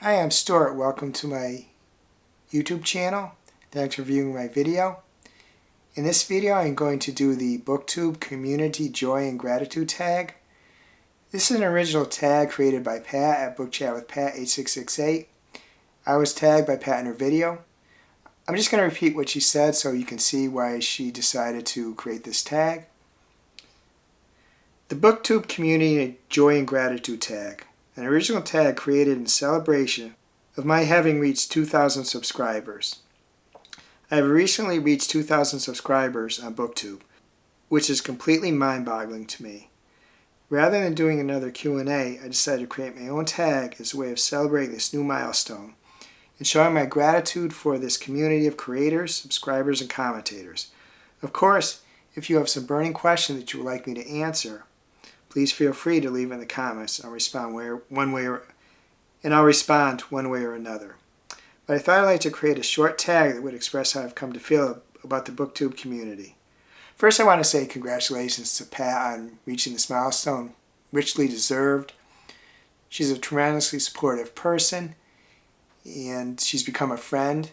Hi, I'm Stuart. Welcome to my YouTube channel. Thanks for viewing my video. In this video, I'm going to do the Booktube Community Joy and Gratitude tag. This is an original tag created by Pat at Book Chat with Pat 8668. I was tagged by Pat in her video. I'm just going to repeat what she said so you can see why she decided to create this tag. The Booktube Community Joy and Gratitude tag. An original tag created in celebration of my having reached 2,000 subscribers. I have recently reached 2,000 subscribers on Booktube, which is completely mind-boggling to me. Rather than doing another Q&A, I decided to create my own tag as a way of celebrating this new milestone and showing my gratitude for this community of creators, subscribers, and commentators. Of course, if you have some burning question that you would like me to answer, please feel free to leave in the comments. I'll respond one way or another. But I thought I'd like to create a short tag that would express how I've come to feel about the Booktube community. First, I want to say congratulations to Pat on reaching this milestone, richly deserved. She's a tremendously supportive person, and she's become a friend.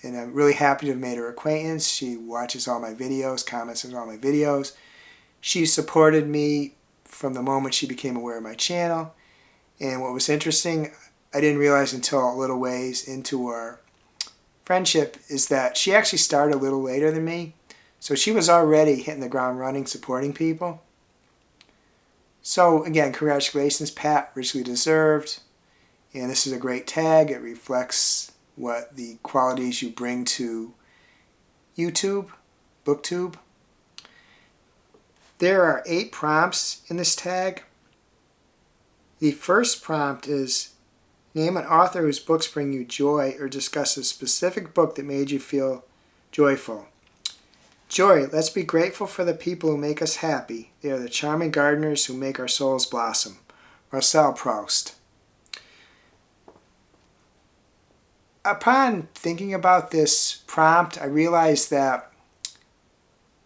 And I'm really happy to have made her acquaintance. She watches all my videos, comments on all my videos. She supported me from the moment she became aware of my channel. And what was interesting, I didn't realize until a little ways into our friendship, is that she actually started a little later than me. So she was already hitting the ground running, supporting people. So again, congratulations, Pat, richly deserved. And this is a great tag. It reflects what the qualities you bring to YouTube, Booktube. There are 8 prompts in this tag. The first prompt is, name an author whose books bring you joy or discuss a specific book that made you feel joyful. Joy, let's be grateful for the people who make us happy. They are the charming gardeners who make our souls blossom. Marcel Proust. Upon thinking about this prompt, I realized that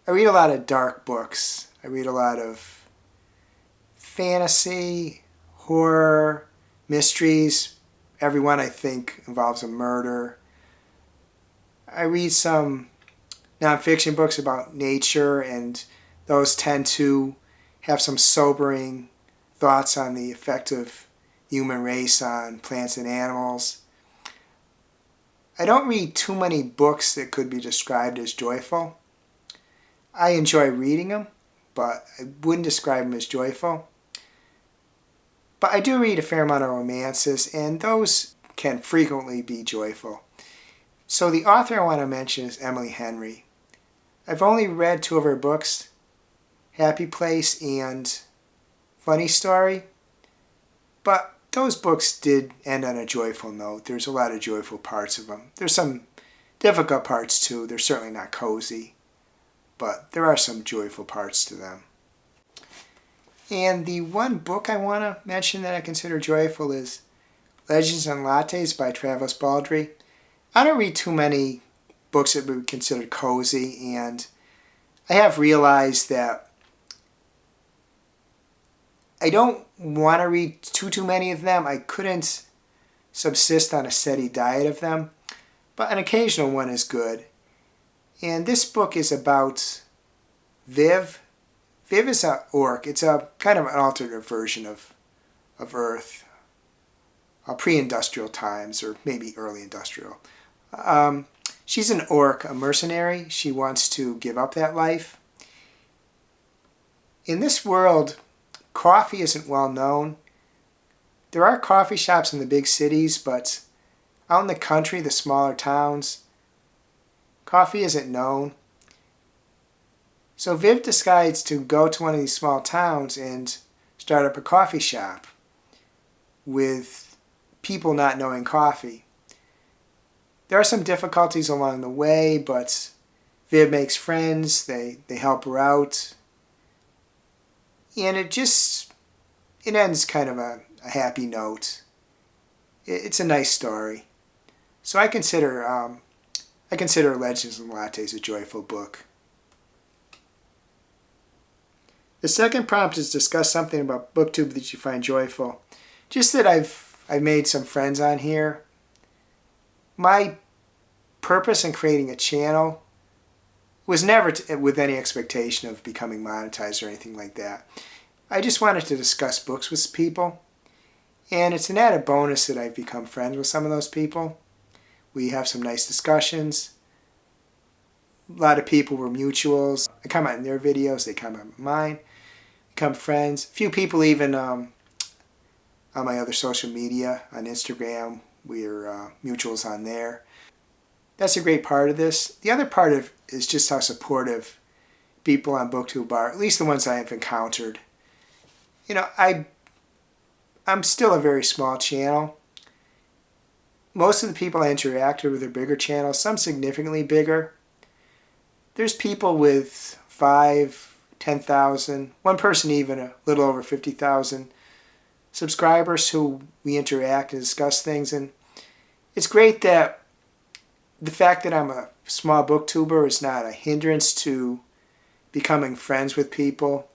I read a lot of dark books. I read a lot of fantasy, horror, mysteries. Every one, I think, involves a murder. I read some nonfiction books about nature, and those tend to have some sobering thoughts on the effect of the human race on plants and animals. I don't read too many books that could be described as joyful. I enjoy reading them, but I wouldn't describe them as joyful. But I do read a fair amount of romances, and those can frequently be joyful. So the author I want to mention is Emily Henry. I've only read 2 of her books, Happy Place and Funny Story, but those books did end on a joyful note. There's a lot of joyful parts of them. There's some difficult parts too. They're certainly not cozy, but there are some joyful parts to them. And the one book I want to mention that I consider joyful is Legends and Lattes by Travis Baldree. I don't read too many books that would be considered cozy, and I have realized that I don't want to read too many of them. I couldn't subsist on a steady diet of them, but an occasional one is good. And this book is about Viv. Viv is an orc. It's a kind of an alternate version of Earth, pre-industrial times, or maybe early industrial. She's an orc, a mercenary. She wants to give up that life. In this world, coffee isn't well known. There are coffee shops in the big cities, but out in the country, the smaller towns, coffee isn't known. So Viv decides to go to one of these small towns and start up a coffee shop with people not knowing coffee. There are some difficulties along the way, but Viv makes friends, they help her out, and it ends kind of a happy note. It's a nice story. So I consider Legends and Lattes a joyful book. The second prompt is discuss something about Booktube that you find joyful. Just that I've I've made some friends on here. My purpose in creating a channel was never with any expectation of becoming monetized or anything like that. I just wanted to discuss books with people, and it's an added bonus that I've become friends with some of those people. We have some nice discussions. A lot of people were mutuals. I comment on their videos, they comment on mine. Become friends. A few people even on my other social media, on Instagram, we're mutuals on there. That's a great part of this. The other part of is just how supportive people on Booktube are, at least the ones I have encountered. You know, I'm still a very small channel. Most of the people I interacted with are bigger channels, some significantly bigger. There's people with 5,000, 10,000, one person even a little over 50,000 subscribers who we interact and discuss things. And it's great that the fact that I'm a small booktuber is not a hindrance to becoming friends with people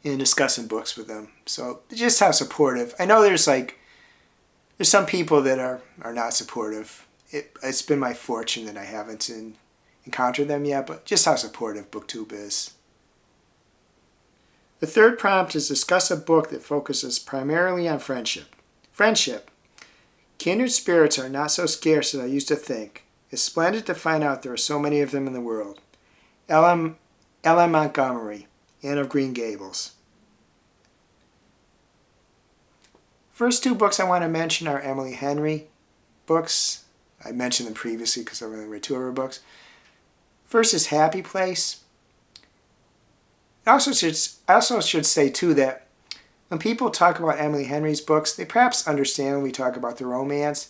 and discussing books with them. So just how supportive. I know there's some people that are not supportive. It's been my fortune that I haven't encountered them yet, but just how supportive Booktube is. The third prompt is discuss a book that focuses primarily on friendship. Friendship. Kindred spirits are not so scarce as I used to think. It's splendid to find out there are so many of them in the world. L.M. Montgomery, Anne of Green Gables. First two books I want to mention are Emily Henry books. I mentioned them previously because I've only read two of her books. First is Happy Place. I also should say, too, that when people talk about Emily Henry's books, they perhaps understand when we talk about the romance.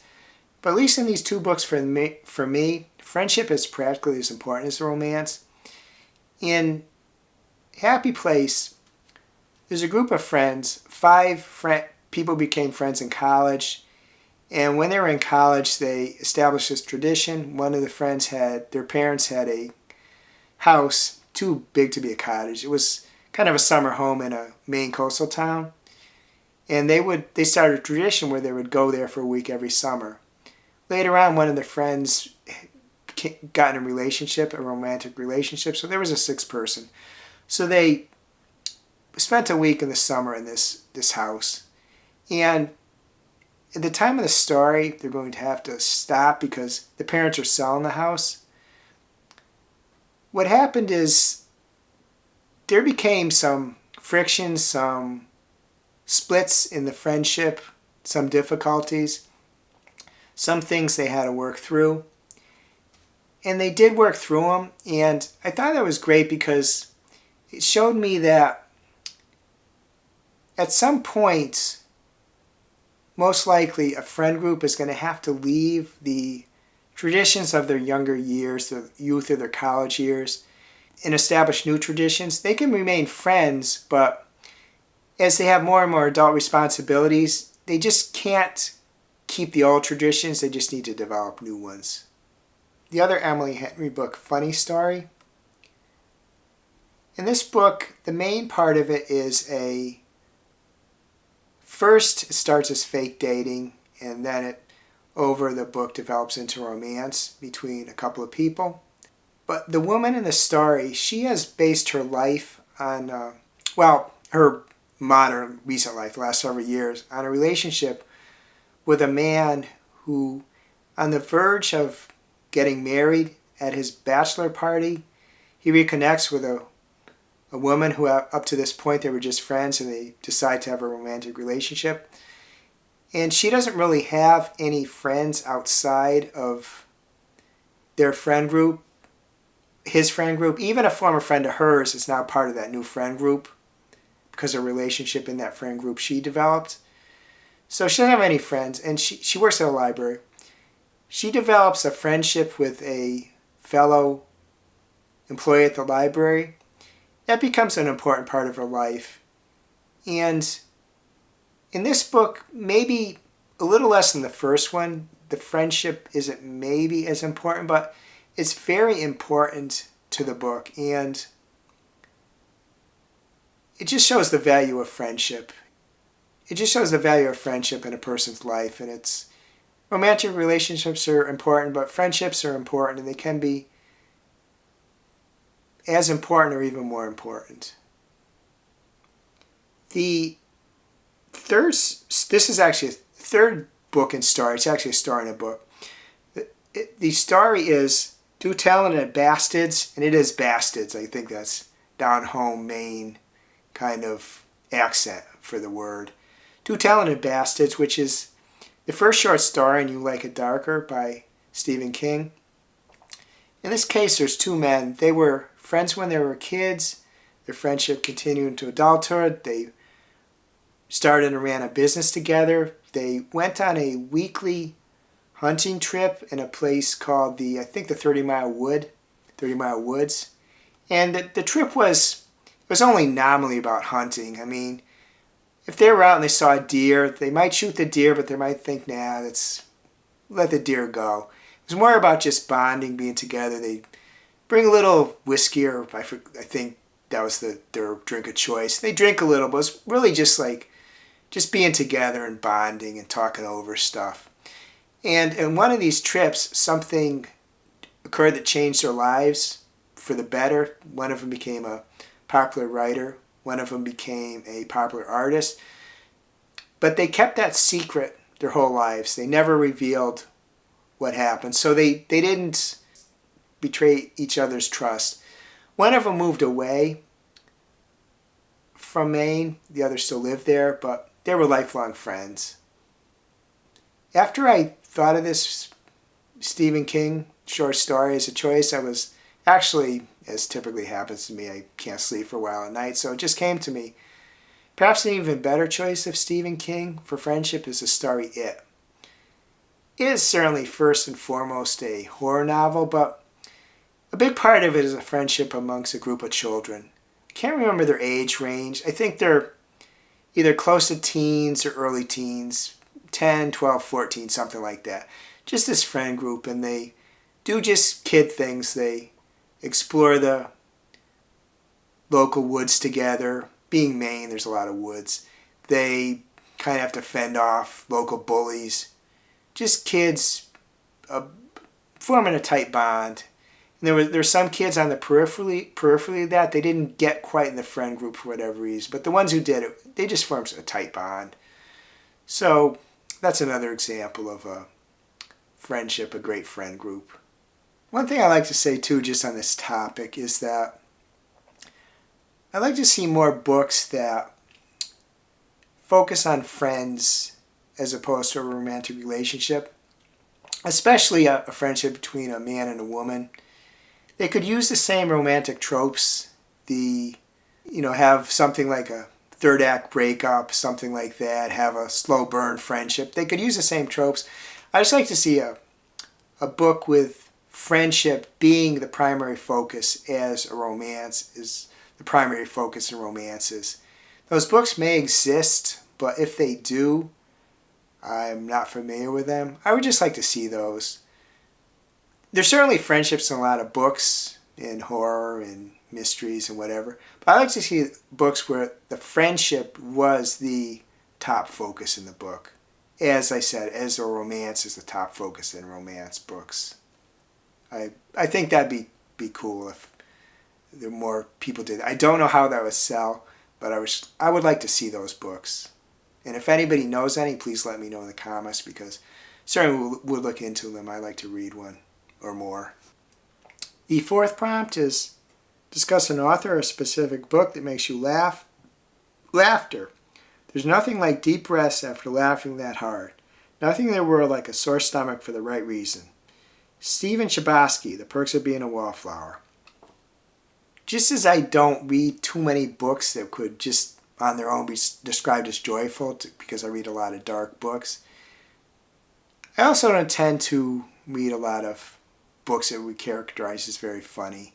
But at least in these two books, for me, friendship is practically as important as the romance. In Happy Place, there's a group of friends. People became friends in college. And when they were in college, they established this tradition. One of the friends their parents had a house too big to be a cottage. It was kind of a summer home in a Maine coastal town. And they started a tradition where they would go there for a week every summer. Later on, one of the friends got in a romantic relationship, so there was a sixth person. So they spent a week in the summer in this house. And at the time of the story, they're going to have to stop because the parents are selling the house. What happened is there became some friction, some splits in the friendship, some difficulties, some things they had to work through. And they did work through them, and I thought that was great because it showed me that at some point, most likely a friend group is going to have to leave the traditions of their younger years, the youth of their college years, and establish new traditions. They can remain friends, but as they have more and more adult responsibilities, they just can't keep the old traditions. They just need to develop new ones. The other Emily Henry book, Funny Story. In this book, the main part of it is first it starts as fake dating, and then over the book develops into romance between a couple of people. But the woman in the story, she has based her life on, her modern, recent life, the last several years, on a relationship with a man who, on the verge of getting married at his bachelor party, he reconnects with a woman who up to this point they were just friends, and they decide to have a romantic relationship. And she doesn't really have any friends outside of their friend group, his friend group. Even a former friend of hers is now part of that new friend group because of a relationship in that friend group she developed. So she doesn't have any friends, and she works at a library. She develops a friendship with a fellow employee at the library. That becomes an important part of her life. And in this book, maybe a little less than the first one, the friendship isn't maybe as important, but it's very important to the book. And it just shows the value of friendship. it just shows the value of friendship in a person's life. And it's romantic relationships are important, but friendships are important, and they can be as important or even more important. The third, this is actually a third book and story. It's actually a story in a book. The story is Two Talented Bastards, and it is Bastards. I think that's down home Maine kind of accent for the word. Two Talented Bastards, which is the first short story in You Like It Darker by Stephen King. In this case, there's two men. They were friends when they were kids. Their friendship continued into adulthood. They started and ran a business together. They went on a weekly hunting trip in a place called the 30 Mile Woods. And the trip was only nominally about hunting. I mean, if they were out and they saw a deer, they might shoot the deer, but they might think, nah, let the deer go. It was more about just bonding, being together. They'd bring a little whiskey, or I think that was their drink of choice. They drink a little, but it's really just being together and bonding and talking over stuff. And in one of these trips, something occurred that changed their lives for the better. One of them became a popular writer. One of them became a popular artist. But they kept that secret their whole lives. They never revealed what happened. So they didn't betray each other's trust. One of them moved away from Maine. The other still lived there, but they were lifelong friends. After I thought of this Stephen King short story as a choice, I was actually, as typically happens to me, I can't sleep for a while at night, so it just came to me. Perhaps an even better choice of Stephen King for friendship is the story It. It is certainly first and foremost a horror novel, but a big part of it is a friendship amongst a group of children. I can't remember their age range. I think they're either close to teens or early teens, 10, 12, 14, something like that. Just this friend group, and they do just kid things. They explore the local woods together. Being Maine, there's a lot of woods. They kind of have to fend off local bullies. Just kids forming a tight bond. And there were some kids on the periphery of that. They didn't get quite in the friend group for whatever reason. But the ones who did it, they just formed a tight bond. So that's another example of a friendship, a great friend group. One thing I like to say too, just on this topic, is that I like to see more books that focus on friends as opposed to a romantic relationship, especially a friendship between a man and a woman. They could use the same romantic tropes, have something like a third act breakup, something like that, have a slow burn friendship. They could use the same tropes. I just like to see a book with friendship being the primary focus as a romance is the primary focus in romances. Those books may exist, but if they do, I'm not familiar with them. I would just like to see those. There's certainly friendships in a lot of books, in horror and mysteries and whatever. But I like to see books where the friendship was the top focus in the book. As I said, as a romance is the top focus in romance books. I think that'd be cool if there were more people did. I don't know how that would sell, but I would like to see those books. And if anybody knows any, please let me know in the comments, because certainly we'll look into them. I like to read one or more. The fourth prompt is discuss an author or a specific book that makes you laugh. Laughter. There's nothing like deep breaths after laughing that hard. Nothing in the world like a sore stomach for the right reason. Stephen Chbosky, The Perks of Being a Wallflower. Just as I don't read too many books that could just on their own be described as joyful, because I read a lot of dark books, I also don't tend to read a lot of books that we characterize as very funny.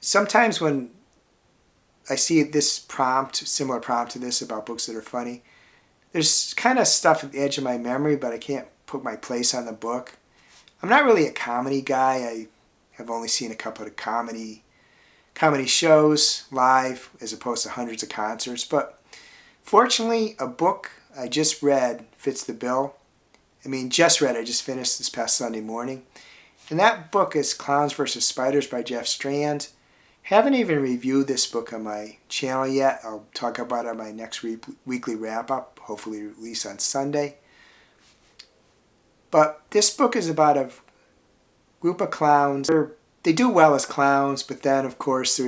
Sometimes when I see this prompt, similar prompt to this about books that are funny, there's kind of stuff at the edge of my memory, but I can't put my place on the book. I'm not really a comedy guy. I have only seen a couple of comedy shows live as opposed to hundreds of concerts, but Fortunately, a book I just read fits the bill. Just read, I just finished this past Sunday morning. And that book is Clowns vs. Spiders by Jeff Strand. Haven't even reviewed this book on my channel yet. I'll talk about it on my next weekly wrap-up, hopefully release on Sunday. But this book is about a group of clowns. They do well as clowns, but then, of course,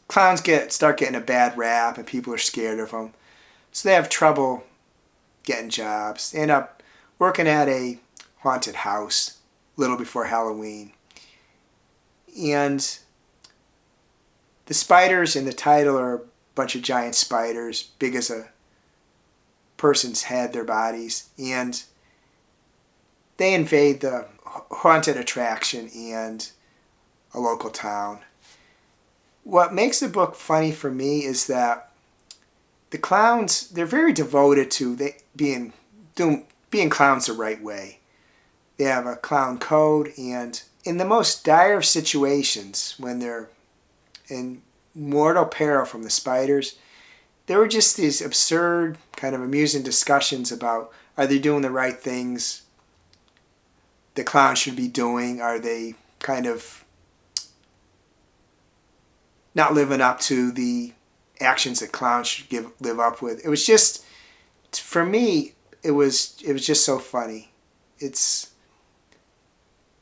clowns start getting a bad rap, and people are scared of them. So they have trouble getting jobs. They end up working at a haunted house a little before Halloween. And the spiders in the title are a bunch of giant spiders, big as a person's head, their bodies. And they invade the haunted attraction and a local town. What makes the book funny for me is that the clowns, they're very devoted to being clowns the right way. They have a clown code, and in the most dire of situations, when they're in mortal peril from the spiders, there were just these absurd, kind of amusing discussions about, are they doing the right things the clown should be doing? Are they kind of not living up to the actions that clowns should live up with? It was just, for me, it was just so funny.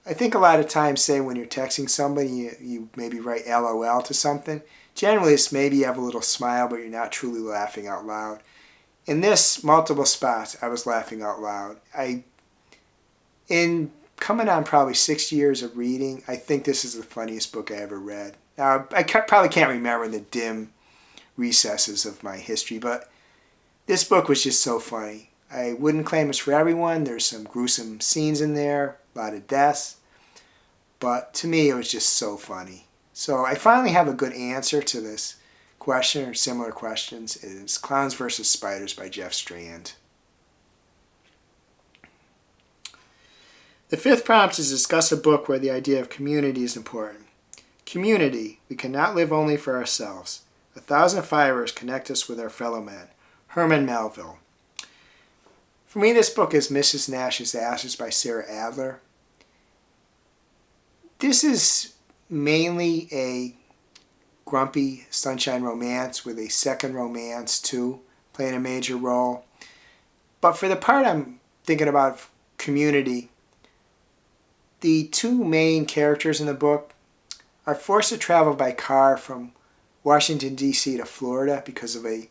I think a lot of times, say when you're texting somebody, you maybe write LOL to something. Generally, it's maybe you have a little smile, but you're not truly laughing out loud. In this, multiple spots, I was laughing out loud. In coming on probably 6 years of reading, I think this is the funniest book I ever read. Now, I probably can't remember the dim recesses of my history, but this book was just so funny. I wouldn't claim it's for everyone. There's some gruesome scenes in there, a lot of deaths, but to me it was just so funny. So I finally have a good answer to this question, or similar questions. It is Clowns vs. Spiders by Jeff Strand. The fifth prompt is to discuss a book where the idea of community is important. Community. We cannot live only for ourselves. 1,000 fibers connect us with our fellow men. Herman Melville. For me, this book is Mrs. Nash's Ashes by Sarah Adler. This is mainly a grumpy sunshine romance with a second romance too, playing a major role. But for the part I'm thinking about community, the two main characters in the book are forced to travel by car from Washington, D.C. to Florida because of a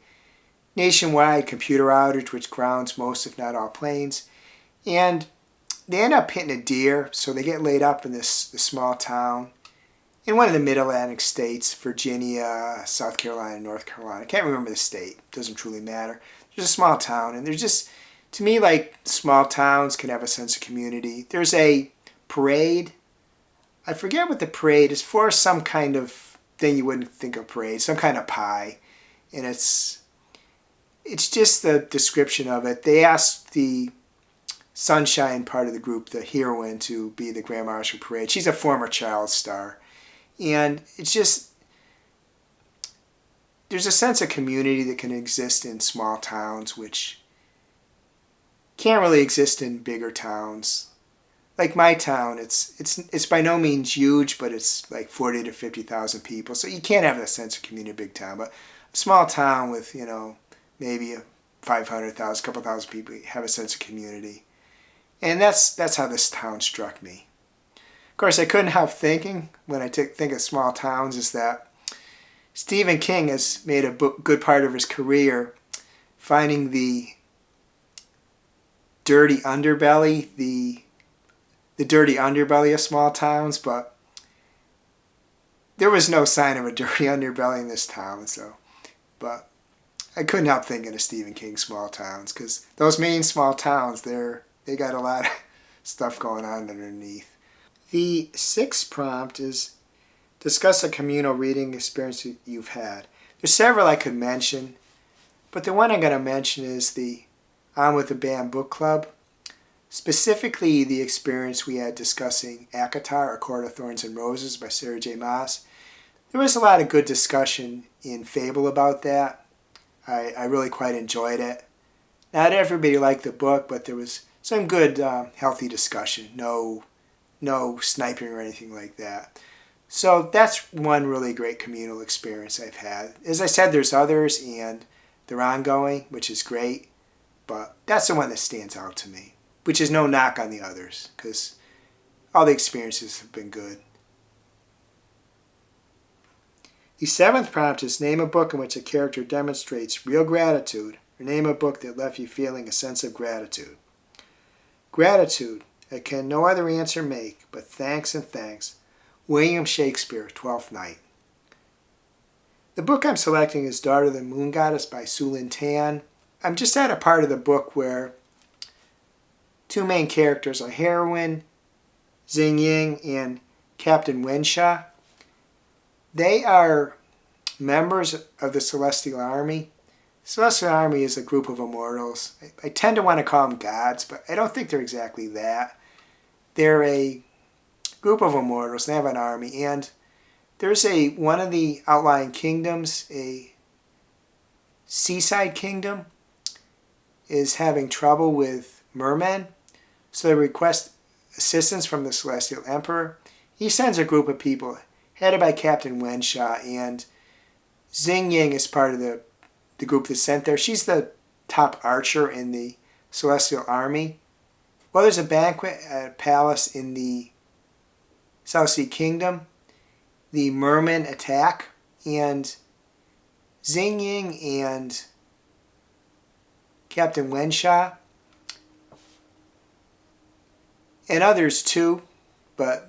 nationwide computer outage which grounds most, if not all, planes. And they end up hitting a deer, so they get laid up in this small town in one of the mid-Atlantic states, Virginia, South Carolina, North Carolina. I can't remember the state. It doesn't truly matter. There's a small town, and there's just, to me, like small towns can have a sense of community. There's a parade. I forget what the parade is for, some kind of thing you wouldn't think of parade, some kind of pie. And it's just the description of it. They asked the Sunshine part of the group, the heroine, to be the Grand Marshal Parade. She's a former child star. And it's just, there's a sense of community that can exist in small towns, which can't really exist in bigger towns. Like my town, it's by no means huge, but it's like 40 to 50,000 people. So you can't have that sense of community in a big town. But a small town with, maybe 500,000, couple thousand people, have a sense of community. And that's how this town struck me. Of course, I couldn't help thinking, when I think of small towns, is that Stephen King has made a good part of his career finding the dirty underbelly, the dirty underbelly of small towns, but there was no sign of a dirty underbelly in this town. But I couldn't help thinking of Stephen King's small towns, because those main small towns, they got a lot of stuff going on underneath. The sixth prompt is discuss a communal reading experience you've had. There's several I could mention, but the one I'm going to mention is the On With the Band book club. Specifically, the experience we had discussing ACOTAR, A Court of Thorns and Roses by Sarah J. Maas. There was a lot of good discussion in Fable about that. I really quite enjoyed it. Not everybody liked the book, but there was some good, healthy discussion. No sniping or anything like that. So that's one really great communal experience I've had. As I said, there's others, and they're ongoing, which is great. But that's the one that stands out to me, which is no knock on the others, because all the experiences have been good. The 7th prompt is name a book in which a character demonstrates real gratitude, or name a book that left you feeling a sense of gratitude. Gratitude, I can no other answer make, but thanks and thanks. William Shakespeare, Twelfth Night. The book I'm selecting is Daughter of the Moon Goddess by Su Lin Tan. I'm just at a part of the book where two main characters, a heroine, Xing Ying, and Captain Wensha. They are members of the Celestial Army. The Celestial Army is a group of immortals. I tend to want to call them gods, but I don't think they're exactly that. They're a group of immortals. They have an army, and there's one of the outlying kingdoms, a seaside kingdom, is having trouble with mermen, so they request assistance from the Celestial Emperor. He sends a group of people headed by Captain Wensha, and Xing Ying is part of the group that's sent there. She's the top archer in the Celestial Army. Well, there's a banquet at a palace in the South Sea Kingdom. The mermen attack, and Xing Ying and Captain Wensha, and others too, but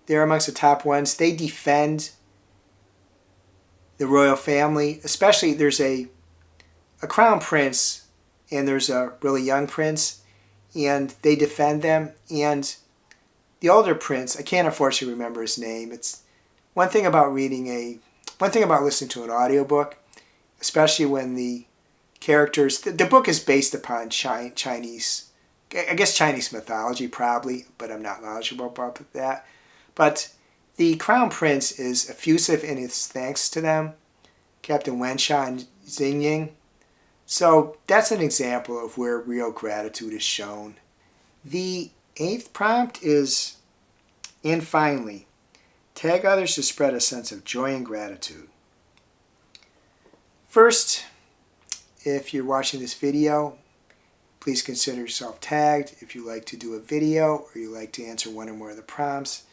they're amongst the top ones. They defend the royal family, especially there's a crown prince and there's a really young prince, and they defend them. And the older prince, I can't unfortunately remember his name. It's one thing about listening to an audiobook, especially when the characters, the book is based upon Chinese, I guess Chinese mythology probably, but I'm not knowledgeable about that. But the crown prince is effusive in his thanks to them, Captain Wensha and Xing Ying. So that's an example of where real gratitude is shown. The 8th prompt is, and finally, tag others to spread a sense of joy and gratitude. First, if you're watching this video, please consider yourself tagged. If you like to do a video or you like to answer one or more of the prompts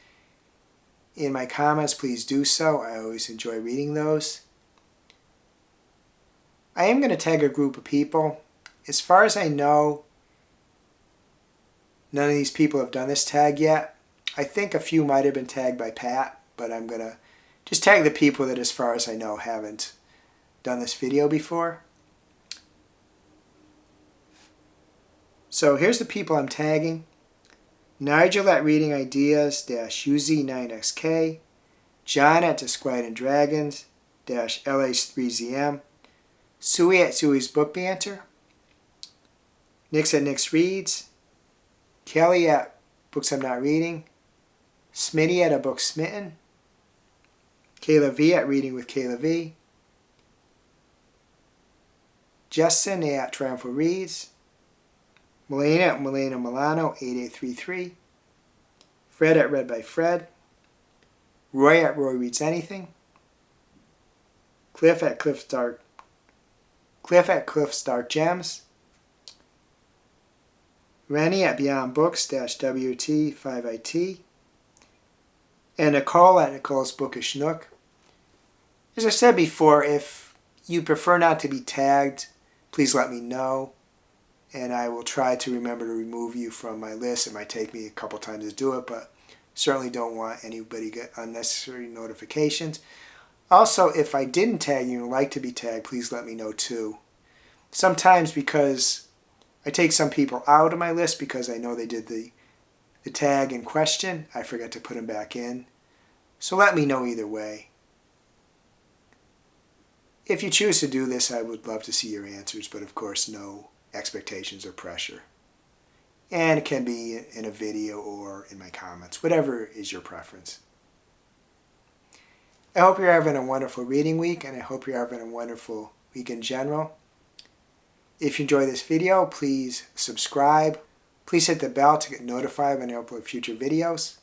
in my comments, please do so. I always enjoy reading those. I am going to tag a group of people. As far as I know, none of these people have done this tag yet. I think a few might have been tagged by Pat, but I'm going to just tag the people that, as far as I know, haven't done this video before. So here's the people I'm tagging. Nigel at Reading Ideas-UZ9XK, John at Disquieting Dragons-LH3ZM, Suey at Suey's Book Banter, Nix at Nix Reads, Kelly at Books I'm Not Reading, Smitty at A Book Smitten, Kayla V at Reading with Kayla V, Justin at Triumphal Reads, Melena at Melena Milano 8833, Fred at Read by Fred, Roy at Roy Reads Anything, Cliff at Cliff's Dark Gems, Rennie at Beyond Books-WT5IT, and Nicole at Nicole's Bookish Nook. As I said before, if you prefer not to be tagged, please let me know, and I will try to remember to remove you from my list. It might take me a couple times to do it, but certainly don't want anybody to get unnecessary notifications. Also, if I didn't tag you and like to be tagged, please let me know too. Sometimes because I take some people out of my list because I know they did the tag in question, I forget to put them back in. So let me know either way. If you choose to do this, I would love to see your answers, but of course no expectations or pressure. And it can be in a video or in my comments, whatever is your preference. I hope you're having a wonderful reading week, and I hope you're having a wonderful week in general. If you enjoy this video, please subscribe. Please hit the bell to get notified when I upload future videos.